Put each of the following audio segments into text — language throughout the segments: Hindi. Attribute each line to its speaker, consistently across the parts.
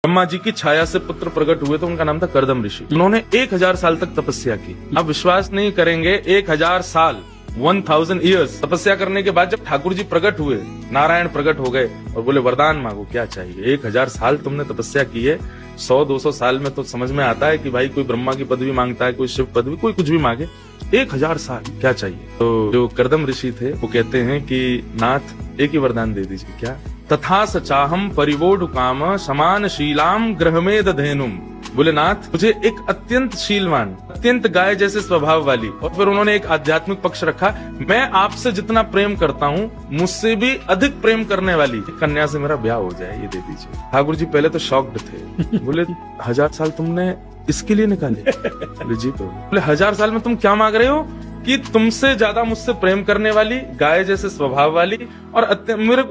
Speaker 1: ब्रह्मा जी की छाया से पुत्र प्रकट हुए तो उनका नाम था कर्दम ऋषि। उन्होंने 1000 साल तक तपस्या की। आप विश्वास नहीं करेंगे, 1000 साल 1000 ईयर्स तपस्या करने के बाद जब ठाकुर जी प्रकट हुए, नारायण प्रकट हो गए और बोले वरदान मांगो, क्या चाहिए। 1000 साल तुमने तपस्या की है, 100-200 साल में तो समझ में आता है कि भाई कोई ब्रह्मा की पदवी मांगता है, कोई शिव पदवी, कोई कुछ भी मांगे। 1000 साल क्या चाहिए। तो जो कर्दम ऋषि थे वो कहते हैं कि नाथ एक ही वरदान दे दीजिए। क्या। तथा सचाहम परिवोढ़ काम समान शीलाम ग्रहमेद धेनुम। बोले नाथ मुझे एक अत्यंत शीलवान, अत्यंत गाय जैसे स्वभाव वाली, और फिर उन्होंने एक आध्यात्मिक पक्ष रखा, मैं आपसे जितना प्रेम करता हूँ मुझसे भी अधिक प्रेम करने वाली कन्या से मेरा ब्याह हो जाए, ये दे दीजिए। ठाकुर जी पहले तो शॉक्ड थे। बोले 1000 साल तुमने इसके लिए निकाले। बोले जी। तो बोले 1000 साल में तुम क्या मांग रहे हो कि तुमसे ज्यादा मुझसे प्रेम करने वाली, गाय जैसे स्वभाव वाली और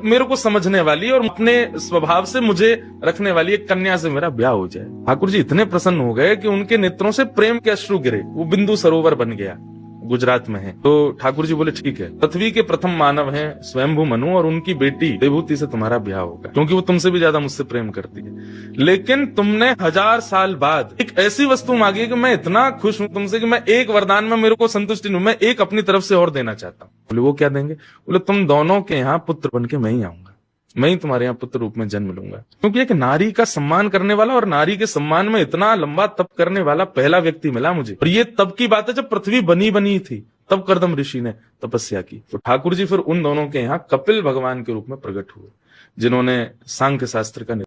Speaker 1: मेरे को समझने वाली और अपने स्वभाव से मुझे रखने वाली एक कन्या से मेरा ब्याह हो जाए। ठाकुर जी इतने प्रसन्न हो गए कि उनके नेत्रों से प्रेम के अश्रु गिरे। वो बिंदु सरोवर बन गया, गुजरात में है। तो ठाकुर जी बोले ठीक है, पृथ्वी के प्रथम मानव हैं स्वयंभू मनु और उनकी बेटी देवहूति से तुम्हारा ब्याह होगा, क्योंकि वो तुमसे भी ज्यादा मुझसे प्रेम करती है। लेकिन तुमने 1000 साल बाद एक ऐसी वस्तु मांगी है कि मैं इतना खुश हूं तुमसे कि मैं एक वरदान में मेरे को संतुष्टि नहीं, मैं एक अपनी तरफ से और देना चाहता हूँ। बोले वो क्या देंगे। बोले तुम दोनों के यहाँ पुत्र बन के मैं ही आऊंगा, मैं ही तुम्हारे यहाँ पुत्र रूप में जन्म लूंगा। क्योंकि एक नारी का सम्मान करने वाला और नारी के सम्मान में इतना लंबा तप करने वाला पहला व्यक्ति मिला मुझे। और ये तब की बात है जब पृथ्वी बनी थी, तब कर्दम ऋषि ने तपस्या की। तो ठाकुर जी फिर उन दोनों के यहाँ कपिल भगवान के रूप में प्रकट हुए, जिन्होंने सांख्य शास्त्र का